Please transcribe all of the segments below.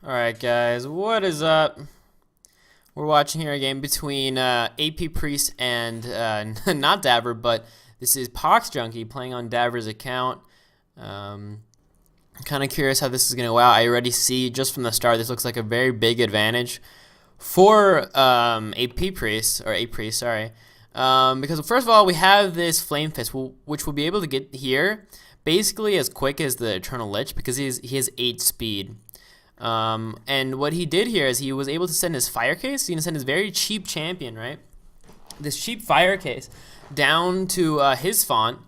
Alright guys, what is up? We're watching here a game between APriest and not Dabber, but this is Poxjunkie playing on Dabber's account. I'm kind of curious how this is going to go out. I already see just from the start this looks like a very big advantage for APriest, or APriest, sorry. Because first of all, we have this Flame Fist, which we'll be able to get here basically as quick as the Eternal Lich because he has 8 speed. And what he did here is he was able to send his fire case. He's gonna send his very cheap champion, right? This cheap fire case down to his font,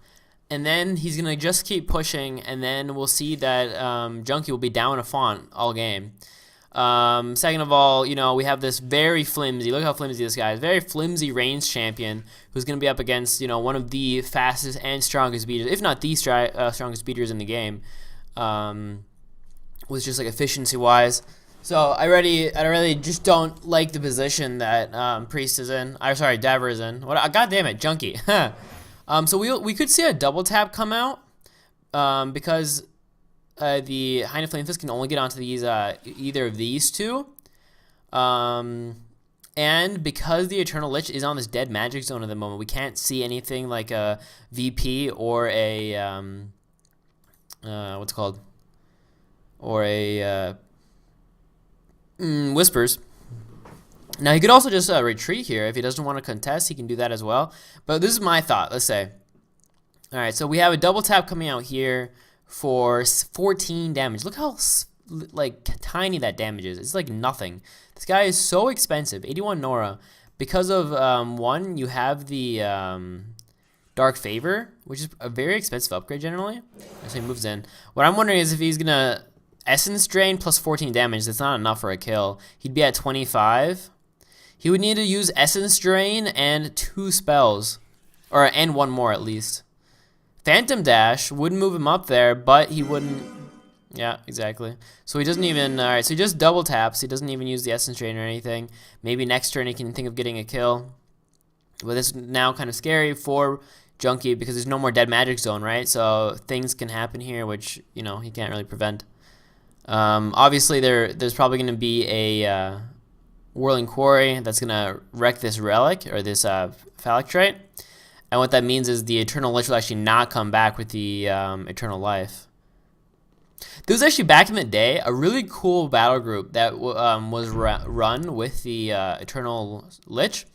and then he's gonna just keep pushing, and then we'll see that Junkie will be down a font all game. Second of all, we have this very flimsy. Look how flimsy this guy is. Very flimsy range champion who's gonna be up against one of the fastest and strongest beaters, if not the strongest beaters in the game. Was just like efficiency wise. So I really just don't like the position that Priest is in. Sorry, Dabber is in. What? God damn it, Junkie. So we could see a double tap come out because the Hind of Flame Fist can only get onto these either of these two. And because the Eternal Lich is on this dead magic zone at the moment, we can't see anything like a VP or a what's it called? Or a Whispers. Now he could also just retreat here if he doesn't want to contest. He can do that as well. But this is my thought. Let's say, all right. So we have a double tap coming out here for 14 damage. Look how like tiny that damage is. It's like nothing. This guy is so expensive. 81 Nora. Because of one, you have the Dark Favor, which is a very expensive upgrade generally. So he moves in. What I'm wondering is if he's gonna Essence Drain plus 14 damage. That's not enough for a kill. He'd be at 25. He would need to use Essence Drain and 2 spells, and 1 more at least. Phantom Dash would move him up there, but he wouldn't. Yeah, exactly. So he doesn't even. All right, so he just double taps. He doesn't even use the Essence Drain or anything. Maybe next turn he can think of getting a kill. But this is now kind of scary for Junkie because there's no more dead magic zone, right? So things can happen here, which he can't really prevent. Obviously, there's probably going to be a Whirling Quarry that's going to wreck this relic or this Phalactrite. And what that means is the Eternal Lich will actually not come back with the Eternal Life. There was actually back in the day a really cool battle group that was run with the Eternal Lich,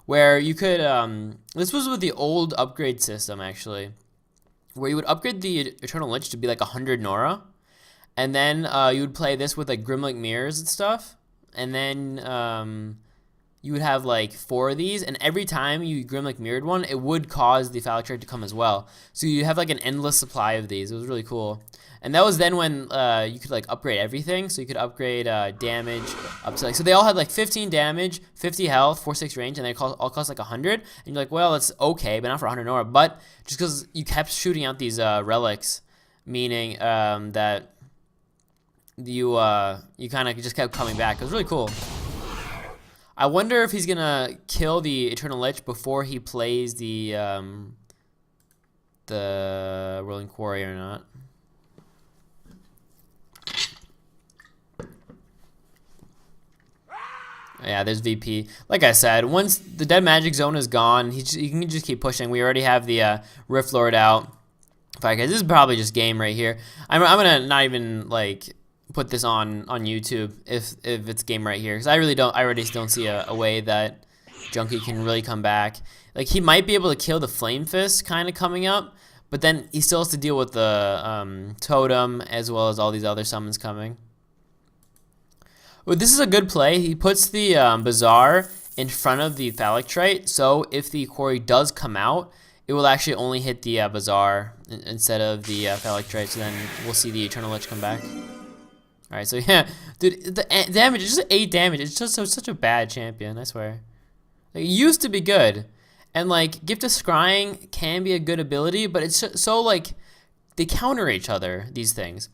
where you could, this was with the old upgrade system actually, where you would upgrade the Eternal Lich to be like 100 Nora. And then you would play this with like Grimlink Mirrors and stuff. And then you would have like 4 of these. And every time you Grimlink Mirrored one, it would cause the Phalactrite to come as well. So you have like an endless supply of these. It was really cool. And that was then when you could like upgrade everything. So you could upgrade damage up to like, so they all had like 15 damage, 50 health, 4-6 range, and they all cost like 100. And you're like, well, that's okay, but not for 100 Nora. But just because you kept shooting out these relics, meaning that you kind of just kept coming back. It was really cool. I wonder if he's gonna kill the Eternal Lich before he plays the Whirling Quarry or not. Yeah, there's VP. Like I said, once the dead magic zone is gone, he can just keep pushing. We already have the Rift Lord out. This is probably just game right here. I'm gonna not even like put this on YouTube if it's game right here, because I already don't see a way that Junkie can really come back. Like he might be able to kill the Flame Fist kind of coming up, but then he still has to deal with the Totem as well as all these other summons coming. Well, this is a good play. He puts the Bazaar in front of the Phalactrite, so if the Quarry does come out, it will actually only hit the Bazaar instead of the Phalactrite, so then we'll see the Eternal Lich come back. Alright, so yeah, dude, the damage is just 8 damage. It's just such a bad champion, I swear. Like, it used to be good. And, like, Gift of Scrying can be a good ability, but it's so, like, they counter each other, these things.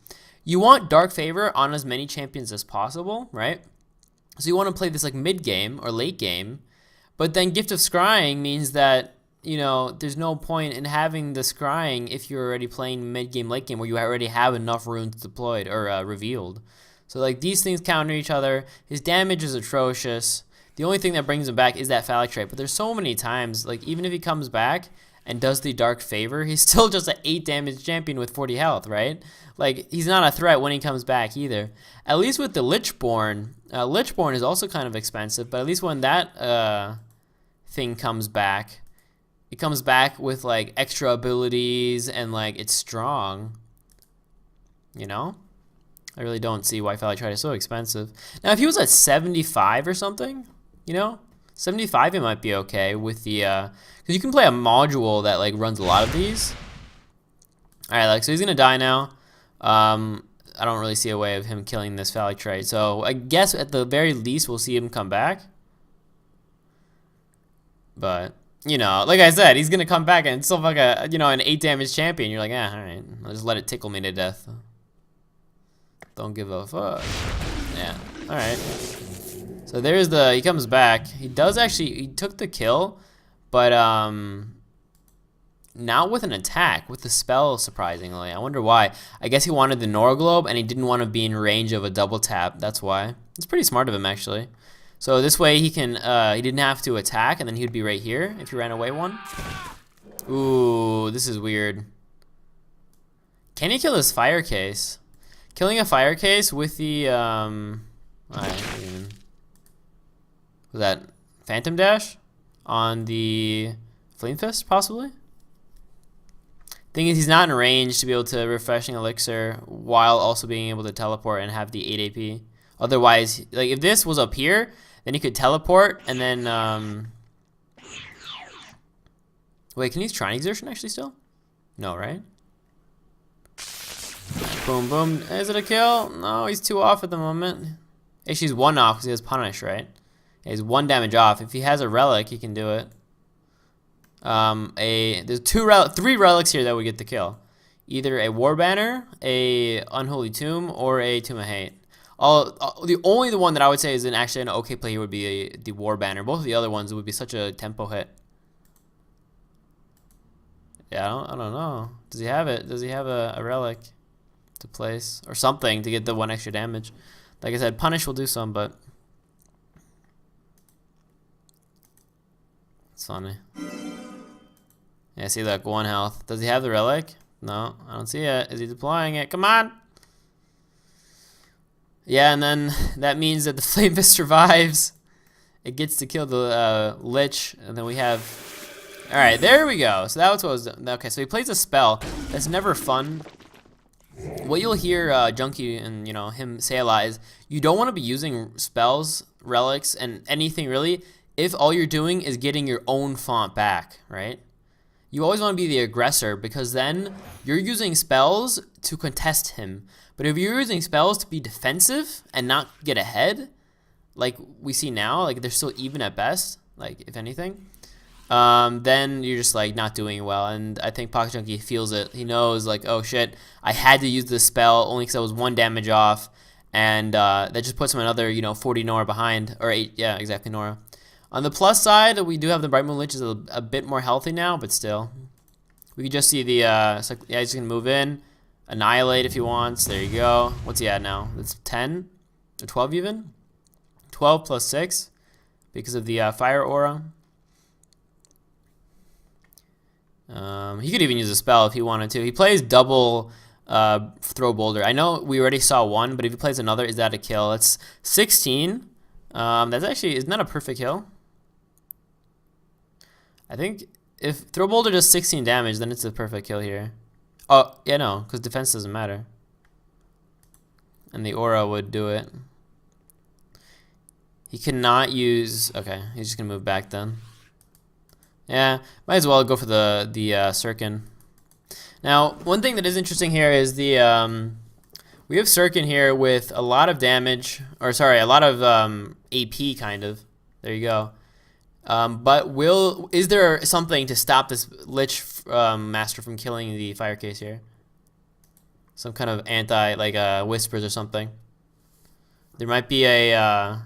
You want Dark Favor on as many champions as possible, right? So you want to play this, like, mid-game or late game, but then Gift of Scrying means that there's no point in having the scrying if you're already playing mid-game, late game, where you already have enough runes deployed or revealed. So like these things counter each other. His damage is atrocious. The only thing that brings him back is that phallic trait. But there's so many times, like even if he comes back and does the dark favor, he's still just an 8 damage champion with 40 health, right? Like he's not a threat when he comes back either. At least with the Lichborn is also kind of expensive, but at least when that thing comes back, it comes back with like extra abilities and like it's strong. You know? I really don't see why phallic trait is so expensive. Now if he was at 75 or something, you know, 75 it might be okay with the because you can play a module that like runs a lot of these. All right, like so he's gonna die now. I don't really see a way of him killing this phallic trait, so I guess at the very least we'll see him come back. But you know, like I said, he's gonna come back and still like a an 8 damage champion. You're like, all right, I'll just let it tickle me to death. Don't give a fuck. Yeah. All right. So there's he comes back. He took the kill, but not with an attack, with the spell, surprisingly. I wonder why. I guess he wanted the Nora Globe and he didn't want to be in range of a double tap. That's why. It's pretty smart of him, actually. So this way he can, he didn't have to attack and then he would be right here if he ran away one. Ooh, this is weird. Can he kill his fire case? Killing a fire case with the, was that Phantom Dash on the Flame Fist, possibly? Thing is, he's not in range to be able to refreshing elixir while also being able to teleport and have the 8 AP. Otherwise, like if this was up here, then he could teleport and then, wait, can he use Trine Exertion actually still? No, right? Boom, boom. Is it a kill? No, he's 2 off at the moment. Actually, he's 1 off because he has Punish, right? He's 1 damage off. If he has a relic, he can do it. There's 3 relics here that would get the kill. Either a War Banner, a Unholy Tomb, or a Tomb of Hate. The only one that I would say is actually an okay play here would be the War Banner. Both of the other ones would be such a tempo hit. Yeah, I don't know. Does he have it? Does he have a relic to place or something to get the 1 extra damage? Like I said, Punish will do some, but it's funny. Yeah, see, look, 1 health. Does he have the relic? No, I don't see it. Is he deploying it? Come on! Yeah, and then that means that the Flame Fist survives. It gets to kill the Lich, and then we have... Alright, there we go. So that was what was... Okay, so he plays a spell. That's never fun. What you'll hear Junkie and, him say a lot is you don't want to be using spells, relics, and anything really if all you're doing is getting your own font back, right? You always want to be the aggressor because then you're using spells to contest him. But if you're using spells to be defensive and not get ahead, like we see now, like they're still even at best, like if anything, then you're just like not doing well. And I think Poxjunkie feels it. He knows like, oh shit, I had to use this spell only because I was 1 damage off, and that just puts him another 40 Nora behind, or 8, yeah, exactly, Nora. On the plus side, we do have the Bright Moon Lich is a bit more healthy now, but still. We can just see the, yeah, he's just going to move in, annihilate if he wants. There you go. What's he at now? It's 10 or 12 even? 12 plus 6 because of the fire aura. He could even use a spell if he wanted to. He plays double throw boulder. I know we already saw 1, but if he plays another, is that a kill? It's 16. That's actually, isn't that a perfect kill? I think if throw boulder does 16 damage, then it's a perfect kill here. Oh, yeah, no, because defense doesn't matter. And the aura would do it. He cannot use, okay, he's just going to move back then. Yeah, might as well go for the Sirkin. Now, one thing that is interesting here is we have Sirkin here with a lot of damage, or sorry, a lot of AP kind of. There you go. But is there something to stop this Lich Master from killing the fire case here? Some kind of anti, like whispers or something. There might be a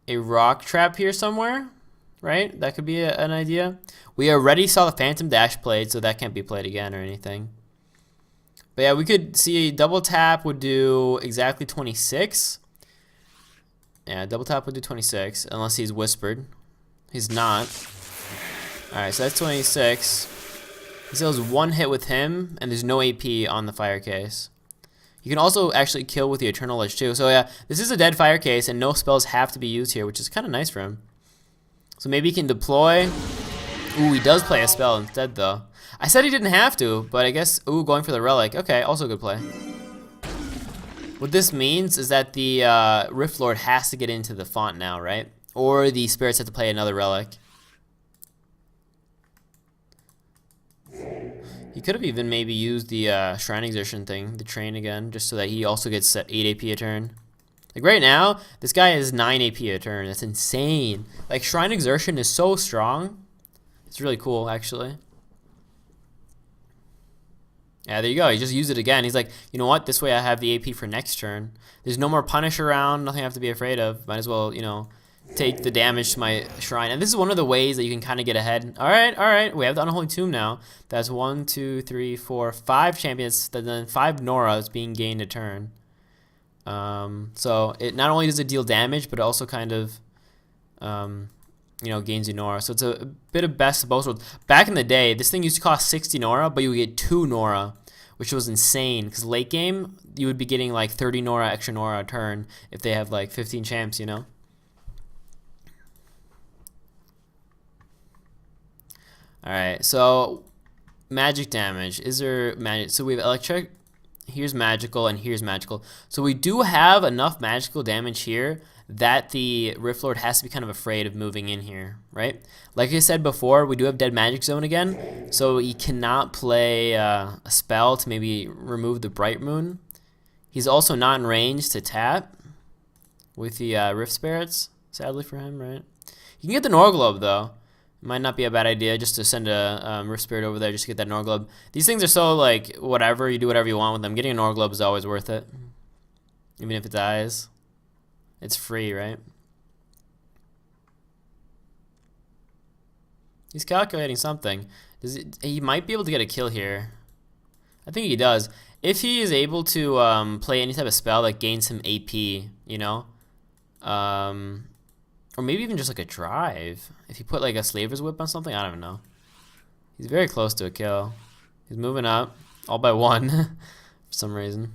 rock trap here somewhere, right? That could be an idea. We already saw the Phantom Dash played, so that can't be played again or anything. But yeah, we could see double tap would do exactly 26. Yeah, double tap would do 26, unless he's whispered. He's not. Alright, so that's 26. He still has one hit with him, and there's no AP on the fire case. You can also actually kill with the Eternal Lich too. So yeah, this is a dead fire case, and no spells have to be used here, which is kind of nice for him. So maybe he can deploy. Ooh, he does play a spell instead though. I said he didn't have to, but I guess, ooh, going for the relic. Okay, also a good play. What this means is that the Rift Lord has to get into the font now, right? Or the spirits have to play another relic. He could have even maybe used the Shrine Exertion thing, the train again, just so that he also gets 8 AP a turn. Like right now, this guy is 9 AP a turn. That's insane. Like Shrine Exertion is so strong. It's really cool, actually. Yeah, there you go. He just used it again. He's like, you know what? This way I have the AP for next turn. There's no more punish around. Nothing I have to be afraid of. Might as well, you know, take the damage to my shrine. And this is one of the ways that you can kind of get ahead. All right. We have the Unholy Tomb now. That's 1, 2, 3, 4, 5 champions. Then 5 Noras being gained a turn. So it not only does it deal damage, but it also kind of, you know, gains you Nora. So it's a bit of best of both worlds. Back in the day, this thing used to cost 60 Nora, but you would get 2 Nora, which was insane. Because late game, you would be getting like 30 Nora, extra Nora a turn if they have like 15 champs, you know? Alright, so magic damage. Is there magic? So we have electric, here's magical, and here's magical. So we do have enough magical damage here that the Rift Lord has to be kind of afraid of moving in here, right? Like I said before, we do have Dead Magic Zone again, so he cannot play a spell to maybe remove the Bright Moon. He's also not in range to tap with the Rift Spirits, sadly for him, right? You can get the Norglobe, though. It might not be a bad idea just to send a Rift Spirit over there just to get that Norglobe. These things are so, like, whatever, you do whatever you want with them. Getting a Norglobe is always worth it, even if it dies. It's free, right? He's calculating something. He might be able to get a kill here. I think he does. If he is able to play any type of spell that gains him AP, you know? Or maybe even just like a drive. If you put like a Slaver's Whip on something, I don't even know. He's very close to a kill. He's moving up, all by 1 for some reason.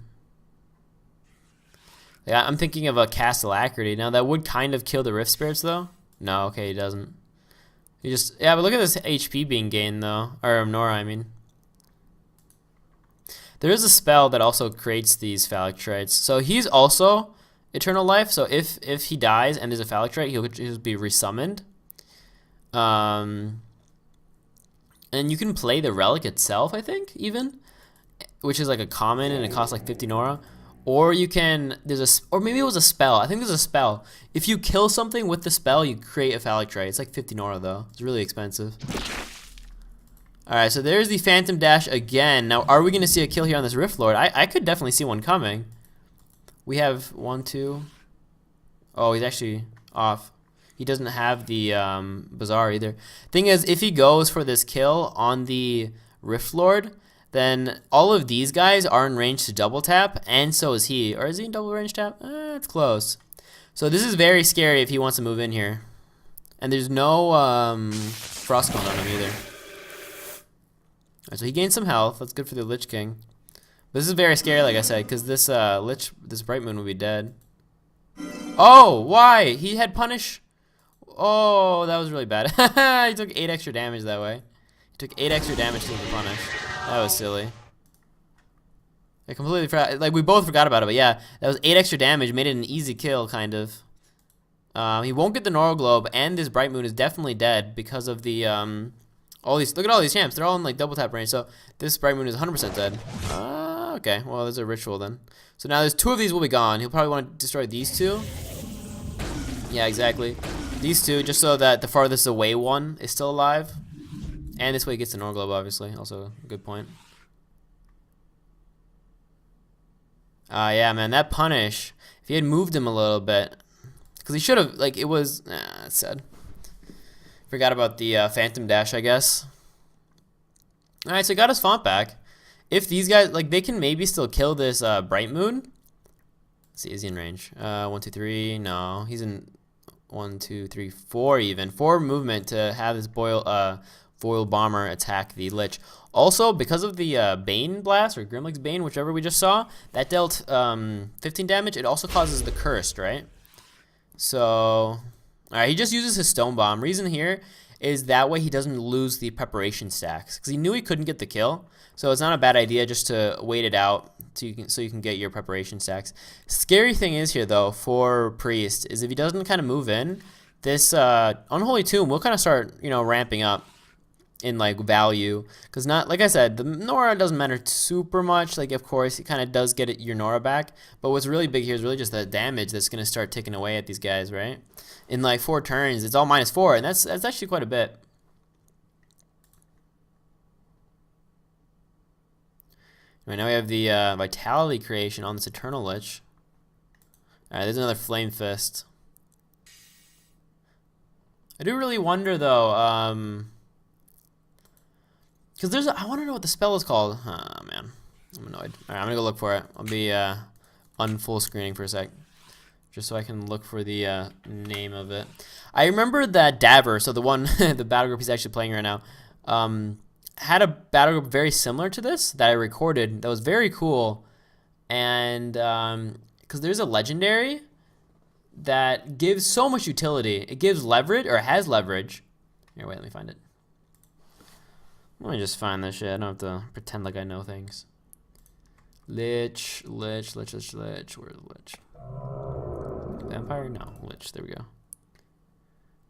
Yeah, I'm thinking of a Cast Alacrity. Now that would kind of kill the Rift Spirits though. No, okay, he doesn't. He just, yeah, but look at this HP being gained though, or Nora, I mean. There is a spell that also creates these Phalactrites. So he's also Eternal Life. So if he dies and there's a Phalactrite, he'll be resummoned. And you can play the Relic itself, I think, even, which is like a common and it costs like 50 Nora. Or you can, or maybe it was a spell. I think there's a spell. If you kill something with the spell, you create a Phalactrite. It's like 50 Nora though. It's really expensive. Alright, so there's the Phantom Dash again. Now, are we going to see a kill here on this Rift Lord? I could definitely see one coming. We have 1, 2. Oh, he's actually off. He doesn't have the Bazaar either. Thing is, if he goes for this kill on the Rift Lord, then all of these guys are in range to double tap, and so is he. Or is he in double range tap? It's close. So this is very scary if he wants to move in here. And there's no Frostcone on him either. Right, so he gained some health. That's good for the Lich King. But this is very scary, like I said, because this this Bright Moon will be dead. Oh, why? He had punish. Oh, that was really bad. He took 8 extra damage that way. He took 8 extra damage to the punish. That was silly. I completely forgot. Like, we both forgot about it, but yeah, that was 8 extra damage. Made it an easy kill, kind of. He won't get the Nora Globe, and this Bright Moon is definitely dead because of the all these. Look at all these champs. They're all in like double tap range. So this Bright Moon is 100% dead. Okay. Well, there's a ritual then. So now there's 2 of these will be gone. He'll probably want to destroy these 2. Yeah, exactly. These 2, just so that the farthest away one is still alive. And this way he gets the Nora Globe, obviously. Also a good point. Yeah, man, that punish. If he had moved him a little bit, because he should have, like, it was, that's sad. Forgot about the Phantom Dash, I guess. Alright, so he got his font back. if these guys, like, they can maybe still kill this Bright Moon. Let's see, is he in range? 1, 2, 3. No, he's in 1, 2, 3, 4 even. 4 movement to have this foil bomber attack the Lich. Also, because of the Bane Blast, or Grimlick's Bane, whichever we just saw, that dealt 15 damage. It also causes the Cursed, right? So, alright, he just uses his Stone Bomb. Reason here is that way he doesn't lose the preparation stacks, because he knew he couldn't get the kill. So it's not a bad idea just to wait it out so you can get your preparation stacks. Scary thing is here, though, for Priest, is if he doesn't kind of move in, this Unholy Tomb will kind of start, you know, ramping up in like value, because not, like I said, the Nora doesn't matter super much. Like, of course, it kind of does get your Nora back, but what's really big here is really just the damage that's going to start ticking away at these guys, right? In like 4 turns, it's all -4, and that's actually quite a bit. Right now we have the Vitality creation on this Eternal Lich. Alright, there's another Flame Fist. I do really wonder, though, because there's I want to know what the spell is called. Oh, man. I'm annoyed. Alright, I'm going to go look for it. I'll be unfull screening for a sec, just so I can look for the name of it. I remember that Daver, so the one, the battle group he's actually playing right now, had a battle group very similar to this that I recorded that was very cool. And because there's a legendary that gives so much utility. It gives leverage, or has leverage. Here, wait, let me find it. Let me just find this shit. I don't have to pretend like I know things. Lich. Where's Lich? Vampire? No, Lich. There we go.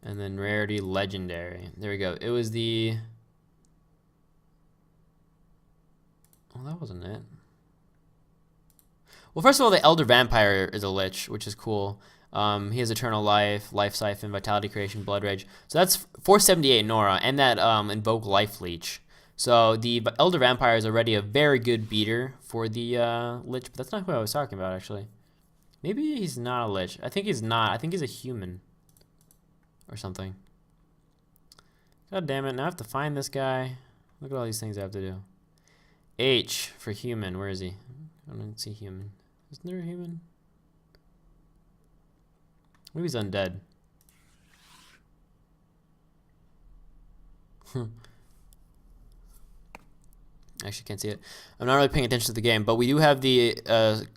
And then rarity, legendary. There we go. It was the... Oh, that wasn't it. Well, first of all, the Elder Vampire is a Lich, which is cool. He has Eternal Life, Life Siphon, Vitality Creation, Blood Rage. So that's 478 Nora, and that Invoke Life Leech. So the Elder Vampire is already a very good beater for the Lich, but that's not who I was talking about, actually. Maybe he's not a Lich. I think he's not. I think he's a human or something. God damn it, now I have to find this guy. Look at all these things I have to do. H for human. Where is he? I don't see human. Isn't there a human? Maybe he's undead. Actually, can't see it. I'm not really paying attention to the game, but we do have the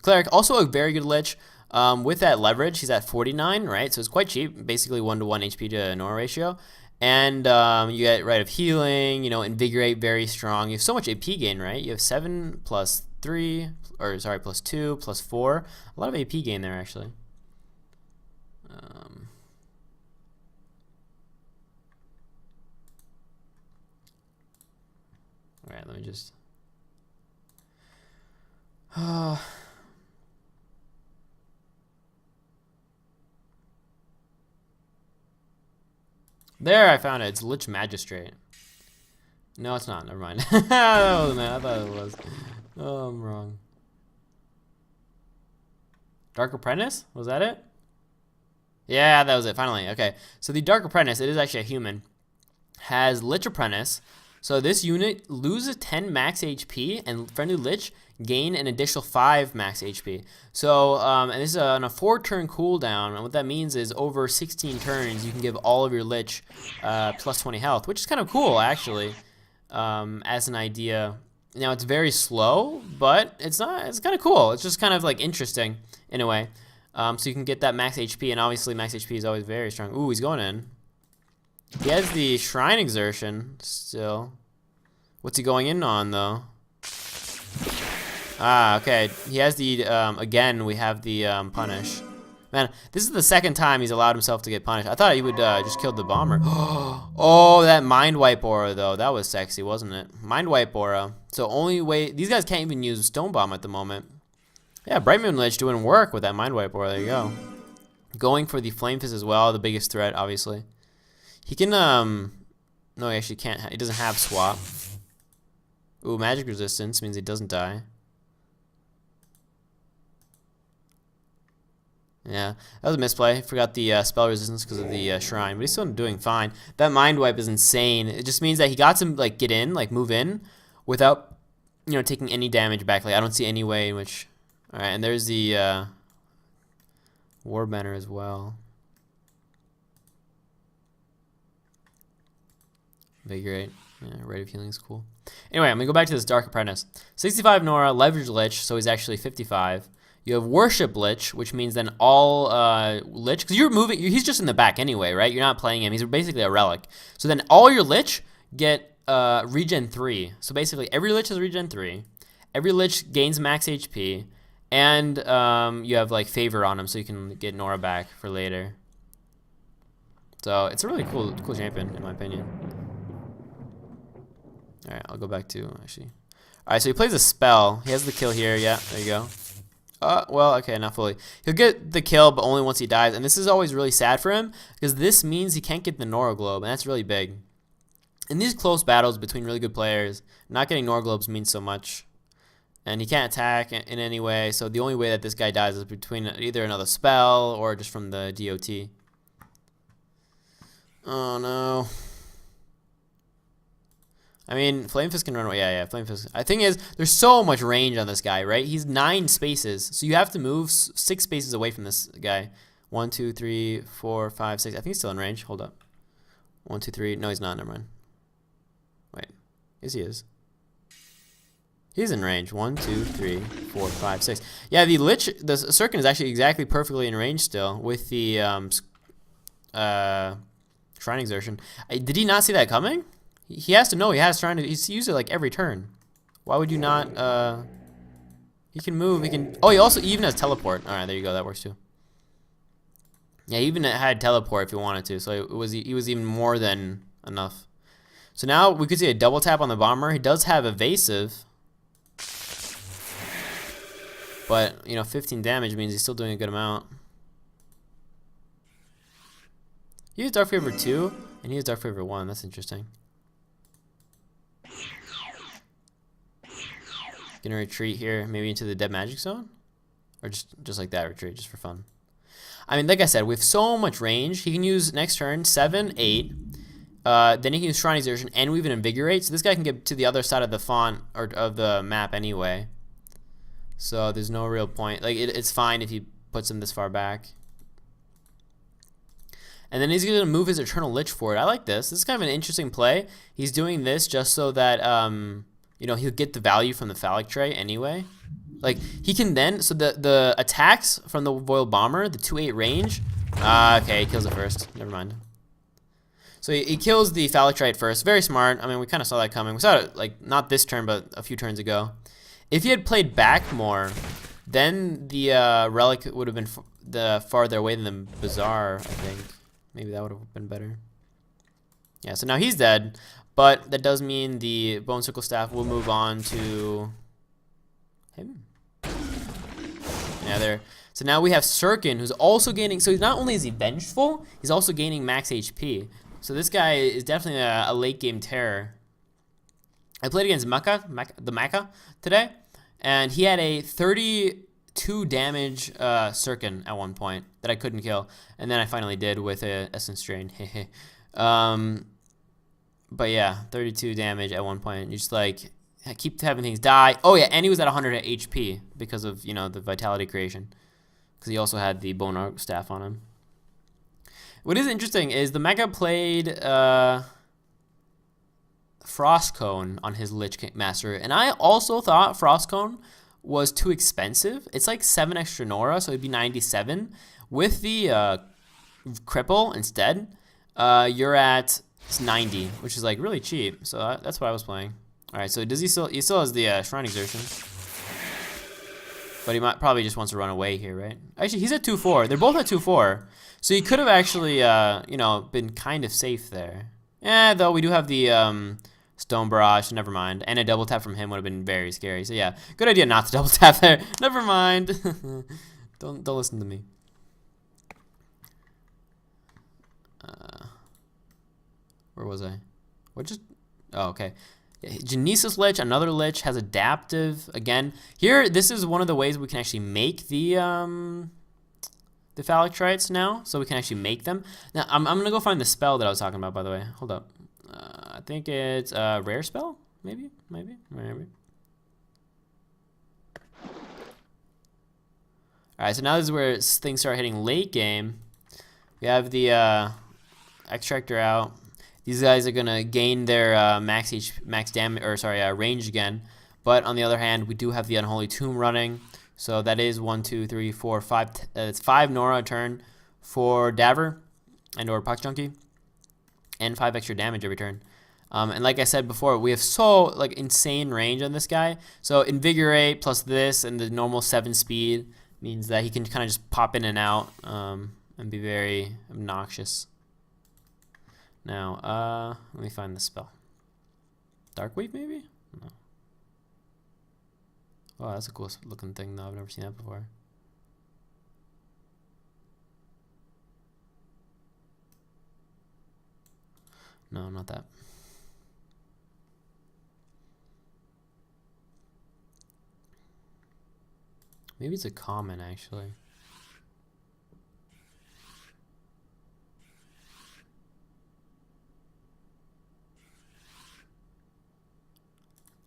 cleric, also a very good Lich. With that leverage, he's at 49, right? So it's quite cheap, basically 1-to-1 HP to Nora ratio. And you get Rite of Healing, you know, Invigorate, very strong. You have so much AP gain, right? You have 7 plus 3, or sorry, plus 2, plus 4. A lot of AP gain there, actually. Alright, let me just... There, I found it. It's Lich Magistrate. No, it's not. Never mind. That wasn't it. I thought it was. Oh, I'm wrong. Dark Apprentice? Was that it? Yeah, that was it. Finally. Okay. So the Dark Apprentice, it is actually a human, has Lich Apprentice. So this unit loses 10 max HP, and friendly Lich gain an additional 5 max HP. So, and this is on a 4-turn cooldown, and what that means is over 16 turns, you can give all of your Lich plus 20 health, which is kind of cool, actually, as an idea. Now, it's very slow, but it's kind of cool. It's just kind of, like, interesting, in a way. So you can get that max HP, and obviously max HP is always very strong. Ooh, he's going in. He has the Shrine Exertion still. What's he going in on, though? Ah, okay. He has the, again, we have the Punish. Man, this is the second time he's allowed himself to get punished. I thought he would just kill the bomber. Oh, that Mind Wipe Aura, though. That was sexy, wasn't it? Mind Wipe Aura. So only way... These guys can't even use Stone Bomb at the moment. Yeah, Bright Moon Lich doing work with that Mind Wipe Aura. There you go. Going for the Flame Fist as well. The biggest threat, obviously. He can, no, he actually can't. He doesn't have swap. Ooh, magic resistance means he doesn't die. Yeah, that was a misplay. Forgot the spell resistance because of the shrine, but he's still doing fine. That mind wipe is insane. It just means that he got to like get in, like move in, without you know, taking any damage back. Like, I don't see any way in which... Alright, and there's the War Banner as well. Vigorate. Yeah, Rite of Healing is cool. Anyway, I'm going to go back to this Dark Apprentice. 65 Nora, Leverage Lich, so he's actually 55. You have Worship Lich, which means then all Lich... Because you're moving... He's just in the back anyway, right? You're not playing him. He's basically a relic. So then all your Lich get regen 3. So basically every Lich is regen 3. Every Lich gains max HP. And you have like favor on him, so you can get Nora back for later. So it's a really cool champion in my opinion. All right, I'll go back to actually. All right, so he plays a spell. He has the kill here. Yeah, there you go. Well, okay, not fully. He'll get the kill, but only once he dies. And this is always really sad for him because this means he can't get the Nora Globe, and that's really big. In these close battles between really good players, not getting Nora Globes means so much. And he can't attack in any way, so the only way that this guy dies is between either another spell or just from the DOT. Oh no. I mean, Flame Fist can run away. Yeah, Flame Fist. The thing is, there's so much range on this guy, right? He's 9 spaces, so you have to move 6 spaces away from this guy. 1, 2, 3, 4, 5, 6. I think he's still in range. Hold up. 1, 2, 3. No, he's not. Never mind. Wait. Yes, he is. He's in range. 1, 2, 3, 4, 5, 6. Yeah, the Lich, the Sirkin is actually exactly perfectly in range still with the Shrine Exertion. Did he not see that coming? He has to know he has Shrine. He's used it like every turn. Why would you not? He can move. He can. Oh, he also even has teleport. All right, there you go. That works too. Yeah, he even had teleport if he wanted to. So he was even more than enough. So now we could see a double tap on the bomber. He does have evasive. But, you know, 15 damage means he's still doing a good amount. He has Dark Favor 2, and he has Dark Favor 1. That's interesting. Gonna retreat here, maybe into the Dead Magic Zone? Or just like that, retreat, just for fun. I mean, like I said, with so much range, he can use next turn 7, 8. Then he can use Shrine Exertion and Weave and Invigorate. So this guy can get to the other side of the font, or of the map anyway. So there's no real point. Like it's fine if he puts him this far back. And then he's going to move his Eternal Lich forward. I like this. This is kind of an interesting play. He's doing this just so that you know, he'll get the value from the Phallic Tray anyway. Like he can then, so the attacks from the Royal Bomber, the 2-8 range. Okay, he kills it first. Never mind. So he kills the Phallic Tray at first. Very smart. I mean, we kind of saw that coming. We saw it like not this turn, but a few turns ago. If he had played back more, then the Relic would have been farther away than the Bazaar, I think. Maybe that would have been better. Yeah, so now he's dead, but that does mean the Bone Circle Staff will move on to him. Yeah, there. So now we have Sirkin, who's also gaining... So not only is he vengeful, he's also gaining max HP. So this guy is definitely a late-game terror. I played against the Maka today, and he had a 32 damage Sirkin at one point that I couldn't kill, and then I finally did with a Essence Drain. But yeah, 32 damage at one point. You just like keep having things die. Oh yeah, and he was at 100 HP because of, you know, the Vitality Creation, because he also had the Bone Arc Staff on him. What is interesting is the Mega played Frost Cone on his Lich Master, and I also thought Frost Cone was too expensive. It's like 7 extra Nora, so it'd be 97. With the Cripple instead, you're at 90, which is like really cheap. So that's what I was playing. All right, so does he still has the Shrine Exertion, but he might probably just wants to run away here, right? Actually, he's at 2-4. They're both at 2-4, so he could have actually you know, been kind of safe there. Yeah, though we do have the Stone Barrage, so never mind. And a double tap from him would have been very scary. So yeah, good idea not to double tap there. Never mind. Don't listen to me. Where was I? What just? Oh, okay. Genesis Lich, another Lich, has Adaptive again. Here, this is one of the ways we can actually make the Phallic Trites now, so we can actually make them. Now, I'm gonna go find the spell that I was talking about, by the way. Hold up. I think it's a rare spell, maybe. Alright, so now this is where things start hitting late game. We have the extractor out. These guys are gonna gain their max damage, or sorry, range again. But on the other hand, we do have the Unholy Tomb running, so that is 1, 2, 3, 4, 5. It's 5 Nora a turn for Daver and or Poxjunkie, and 5 extra damage every turn. And like I said before, we have so like insane range on this guy. So Invigorate plus this and the normal 7 speed means that he can kind of just pop in and out and be very obnoxious. Now, let me find the spell. Darkwave, maybe? No. Oh, that's a cool looking thing, though. I've never seen that before. No, not that. Maybe it's a common, actually.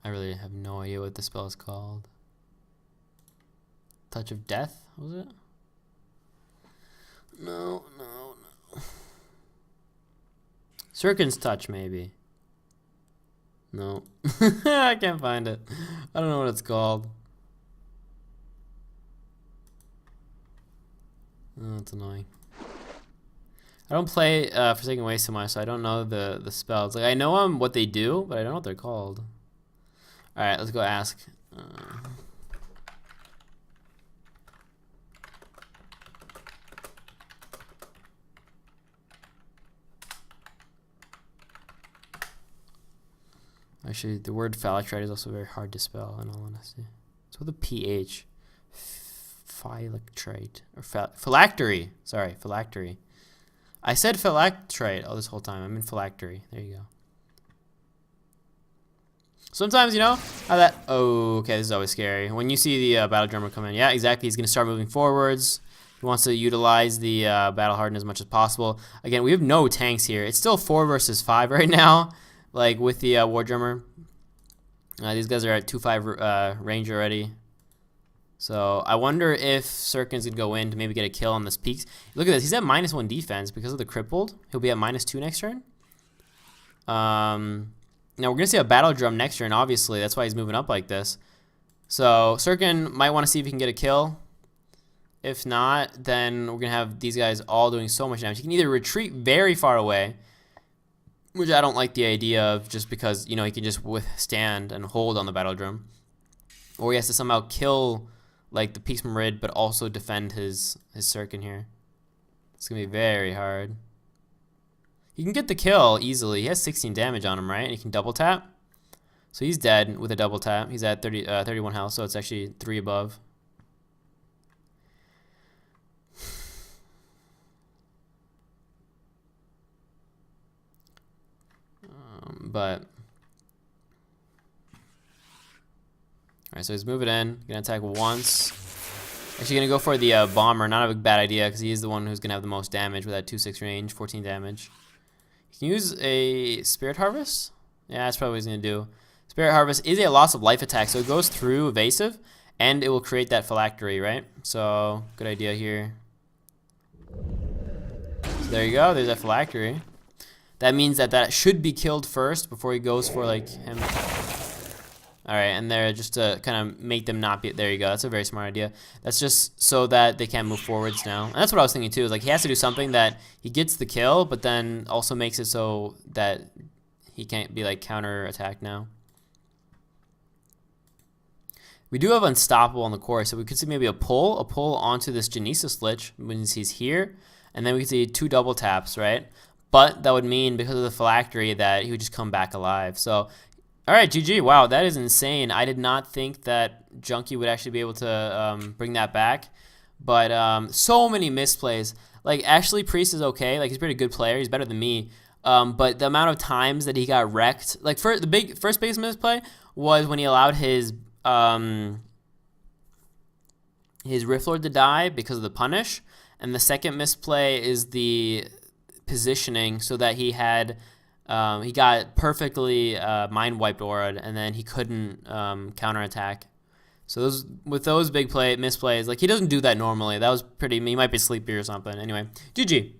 I really have no idea what the spell is called. Touch of Death, was it? No. Sirkin's Touch, maybe. No. I can't find it. I don't know what it's called. Oh, it's annoying. I don't play Forsaken Waste so much, so I don't know the spells. Like I know what they do, but I don't know what they're called. All right, let's go ask. Actually, the word Phalanxite is also very hard to spell, in all honesty. It's with a PH. Phylactrite or phylactery. Sorry, phylactery. I said phylactrite this whole time. I mean phylactery. There you go. Sometimes, you know, how that... Oh, okay, this is always scary. When you see the battle drummer come in, yeah, exactly, he's going to start moving forwards. He wants to utilize the battle harden as much as possible. Again, we have no tanks here. It's still 4 versus 5 right now, like with the war drummer. These guys are at 2-5 range already. So I wonder if Sirkin's going to go in to maybe get a kill on this peaks. Look at this. He's at -1 defense because of the crippled. He'll be at -2 next turn. Now we're going to see a battle drum next turn, obviously. That's why he's moving up like this. So Sirkin might want to see if he can get a kill. If not, then we're going to have these guys all doing so much damage. He can either retreat very far away, which I don't like the idea of just because, you know, he can just withstand and hold on the battle drum. Or he has to somehow kill like the Peaks Marid, but also defend his Sirkin here. It's going to be very hard. He can get the kill easily. He has 16 damage on him, right? And he can double tap. So he's dead with a double tap. He's at 31 health, so it's actually 3 above. But... Alright, so he's moving in. Gonna attack once. Actually gonna go for the bomber. Not a bad idea, because he is the one who's gonna have the most damage with that 2-6 range, 14 damage. He can use a Spirit Harvest. Yeah, that's probably what he's gonna do. Spirit Harvest is a loss of life attack, so it goes through evasive, and it will create that phylactery, right? So, good idea here. So there you go, there's that phylactery. That means that should be killed first before he goes for like him. Alright, and there just to kind of make them not be... There you go, that's a very smart idea. That's just so that they can't move forwards now. And that's what I was thinking too, is like he has to do something that he gets the kill, but then also makes it so that he can't be like counter-attacked now. We do have Unstoppable on the core, so we could see maybe a pull onto this Genesis Lich when he's here, and then we could see 2 double taps, right? But that would mean, because of the phylactery, that he would just come back alive. So... Alright, GG. Wow, that is insane. I did not think that Junkie would actually be able to bring that back. But so many misplays. Like, actually, Priest is okay. Like, he's a pretty good player. He's better than me. But the amount of times that he got wrecked... Like, the big first base misplay was when he allowed his Riftlord to die because of the punish. And the second misplay is the positioning so that he had... he got perfectly mind wiped aura'd, and then he couldn't counterattack. So with those big misplays, like he doesn't do that normally. That was pretty. He might be sleepy or something. Anyway, GG.